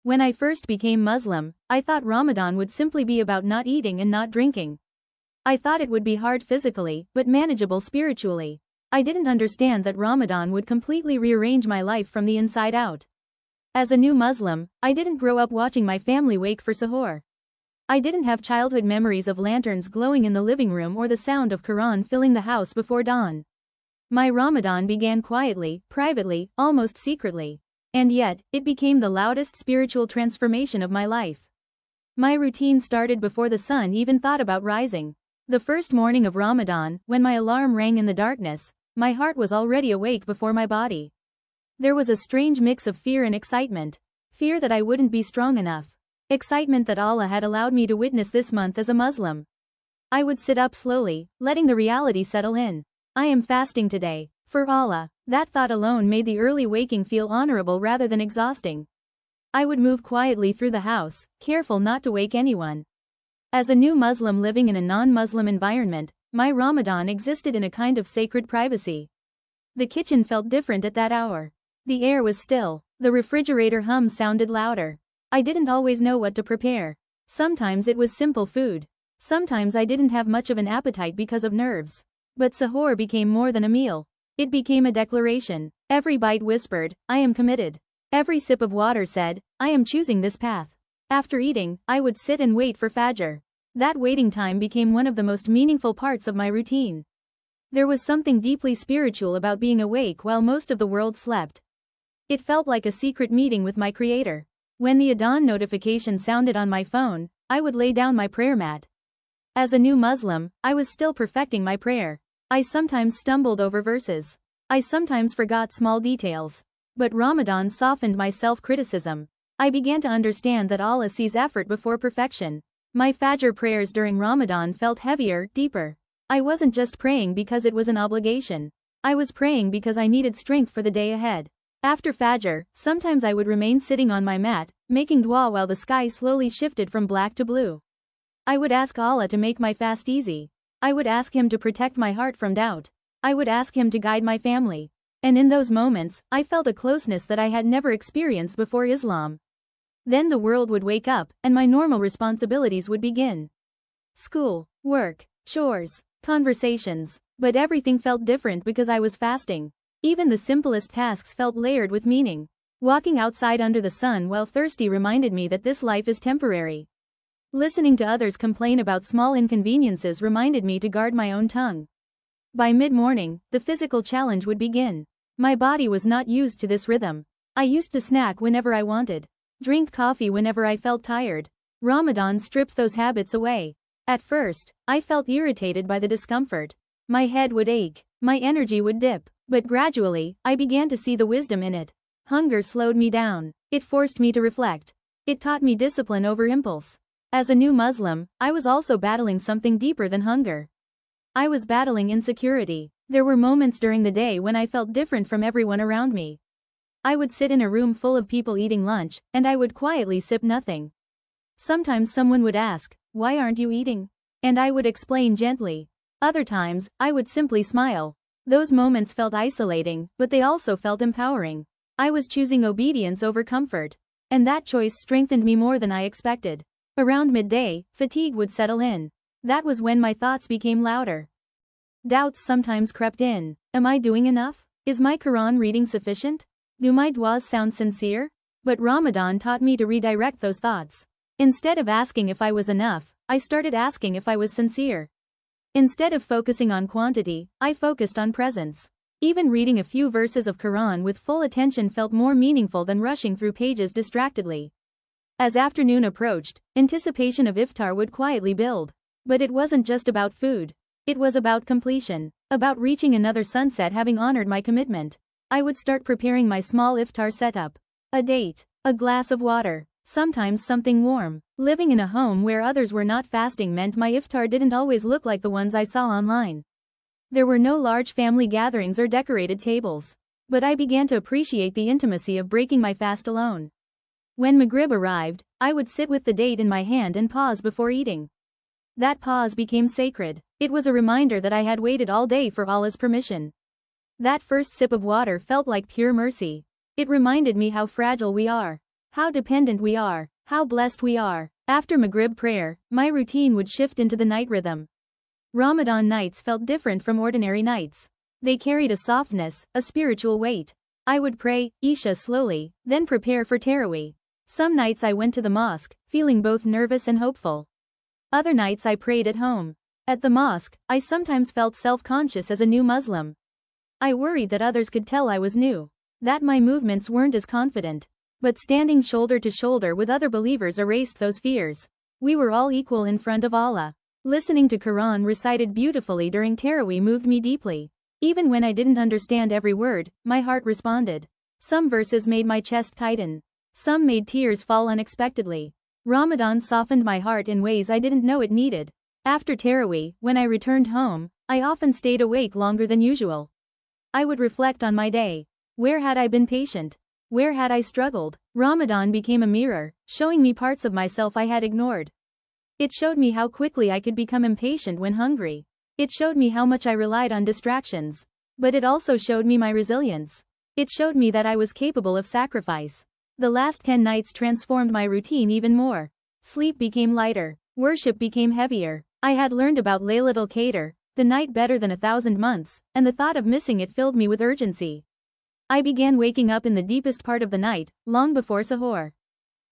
When I first became Muslim, I thought Ramadan would simply be about not eating and not drinking. I thought it would be hard physically, but manageable spiritually. I didn't understand that Ramadan would completely rearrange my life from the inside out. As a new Muslim, I didn't grow up watching my family wake for suhoor. I didn't have childhood memories of lanterns glowing in the living room or the sound of Quran filling the house before dawn. My Ramadan began quietly, privately, almost secretly. And yet, it became the loudest spiritual transformation of my life. My routine started before the sun even thought about rising. The first morning of Ramadan, when my alarm rang in the darkness, my heart was already awake before my body. There was a strange mix of fear and excitement. Fear that I wouldn't be strong enough. Excitement that Allah had allowed me to witness this month as a Muslim. I would sit up slowly, letting the reality settle in. I am fasting today, for Allah. That thought alone made the early waking feel honorable rather than exhausting. I would move quietly through the house, careful not to wake anyone. As a new Muslim living in a non-Muslim environment, my Ramadan existed in a kind of sacred privacy. The kitchen felt different at that hour. The air was still, the refrigerator hum sounded louder. I didn't always know what to prepare. Sometimes it was simple food. Sometimes I didn't have much of an appetite because of nerves. But suhoor became more than a meal. It became a declaration. Every bite whispered, I am committed. Every sip of water said, I am choosing this path. After eating, I would sit and wait for Fajr. That waiting time became one of the most meaningful parts of my routine. There was something deeply spiritual about being awake while most of the world slept. It felt like a secret meeting with my Creator. When the Adhan notification sounded on my phone, I would lay down my prayer mat. As a new Muslim, I was still perfecting my prayer. I sometimes stumbled over verses. I sometimes forgot small details. But Ramadan softened my self-criticism. I began to understand that Allah sees effort before perfection. My Fajr prayers during Ramadan felt heavier, deeper. I wasn't just praying because it was an obligation. I was praying because I needed strength for the day ahead. After Fajr, sometimes I would remain sitting on my mat, making dua while the sky slowly shifted from black to blue. I would ask Allah to make my fast easy. I would ask Him to protect my heart from doubt. I would ask Him to guide my family. And in those moments, I felt a closeness that I had never experienced before Islam. Then the world would wake up, and my normal responsibilities would begin. School, work, chores, conversations. But everything felt different because I was fasting. Even the simplest tasks felt layered with meaning. Walking outside under the sun while thirsty reminded me that this life is temporary. Listening to others complain about small inconveniences reminded me to guard my own tongue. By mid-morning, the physical challenge would begin. My body was not used to this rhythm. I used to snack whenever I wanted. Drink coffee whenever I felt tired. Ramadan stripped those habits away. At first, I felt irritated by the discomfort. My head would ache, my energy would dip. But gradually, I began to see the wisdom in it. Hunger slowed me down. It forced me to reflect. It taught me discipline over impulse. As a new Muslim, I was also battling something deeper than hunger. I was battling insecurity. There were moments during the day when I felt different from everyone around me. I would sit in a room full of people eating lunch, and I would quietly sip nothing. Sometimes someone would ask, "Why aren't you eating?" And I would explain gently. Other times, I would simply smile. Those moments felt isolating, but they also felt empowering. I was choosing obedience over comfort. And that choice strengthened me more than I expected. Around midday, fatigue would settle in. That was when my thoughts became louder. Doubts sometimes crept in. Am I doing enough? Is my Quran reading sufficient? Do my duas sound sincere? But Ramadan taught me to redirect those thoughts. Instead of asking if I was enough, I started asking if I was sincere. Instead of focusing on quantity, I focused on presence. Even reading a few verses of Quran with full attention felt more meaningful than rushing through pages distractedly. As afternoon approached, anticipation of iftar would quietly build. But it wasn't just about food. It was about completion. About reaching another sunset having honored my commitment. I would start preparing my small iftar setup. A date, a glass of water, sometimes something warm. Living in a home where others were not fasting meant my iftar didn't always look like the ones I saw online. There were no large family gatherings or decorated tables. But I began to appreciate the intimacy of breaking my fast alone. When Maghrib arrived, I would sit with the date in my hand and pause before eating. That pause became sacred. It was a reminder that I had waited all day for Allah's permission. That first sip of water felt like pure mercy. It reminded me how fragile we are, how dependent we are, how blessed we are. After Maghrib prayer, my routine would shift into the night rhythm. Ramadan nights felt different from ordinary nights. They carried a softness, a spiritual weight. I would pray, Isha slowly, then prepare for Taraweeh. Some nights I went to the mosque, feeling both nervous and hopeful. Other nights I prayed at home. At the mosque, I sometimes felt self-conscious as a new Muslim. I worried that others could tell I was new, that my movements weren't as confident. But standing shoulder to shoulder with other believers erased those fears. We were all equal in front of Allah. Listening to Quran recited beautifully during Taraweeh moved me deeply. Even when I didn't understand every word, my heart responded. Some verses made my chest tighten. Some made tears fall unexpectedly. Ramadan softened my heart in ways I didn't know it needed. After Taraweeh, when I returned home, I often stayed awake longer than usual. I would reflect on my day. Where had I been patient? Where had I struggled? Ramadan became a mirror, showing me parts of myself I had ignored. It showed me how quickly I could become impatient when hungry. It showed me how much I relied on distractions. But it also showed me my resilience. It showed me that I was capable of sacrifice. The last 10 nights transformed my routine even more. Sleep became lighter. Worship became heavier. I had learned about Laylatul Qadr, the night better than 1,000 months, and the thought of missing it filled me with urgency. I began waking up in the deepest part of the night, long before suhoor.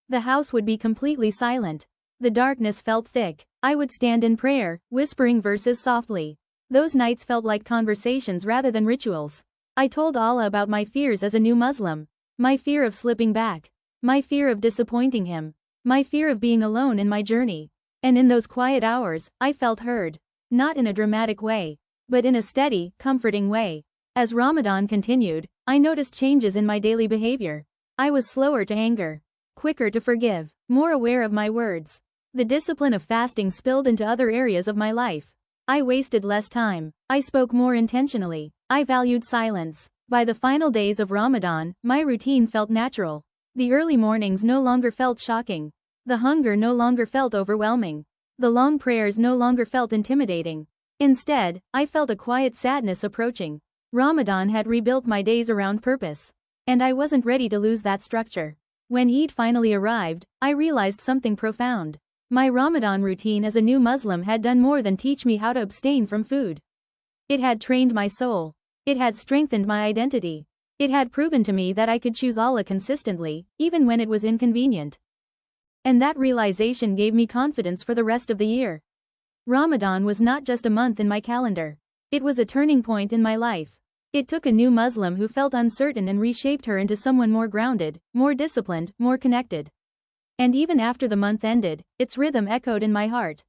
The house would be completely silent. The darkness felt thick. I would stand in prayer, whispering verses softly. Those nights felt like conversations rather than rituals. I told Allah about my fears as a new Muslim. My fear of slipping back. My fear of disappointing Him. My fear of being alone in my journey. And in those quiet hours, I felt heard. Not in a dramatic way, but in a steady, comforting way. As Ramadan continued, I noticed changes in my daily behavior. I was slower to anger, quicker to forgive, more aware of my words. The discipline of fasting spilled into other areas of my life. I wasted less time. I spoke more intentionally. I valued silence. By the final days of Ramadan, my routine felt natural. The early mornings no longer felt shocking. The hunger no longer felt overwhelming. The long prayers no longer felt intimidating. Instead, I felt a quiet sadness approaching. Ramadan had rebuilt my days around purpose. And I wasn't ready to lose that structure. When Eid finally arrived, I realized something profound. My Ramadan routine as a new Muslim had done more than teach me how to abstain from food. It had trained my soul. It had strengthened my identity. It had proven to me that I could choose Allah consistently, even when it was inconvenient. And that realization gave me confidence for the rest of the year. Ramadan was not just a month in my calendar. It was a turning point in my life. It took a new Muslim who felt uncertain and reshaped her into someone more grounded, more disciplined, more connected. And even after the month ended, its rhythm echoed in my heart.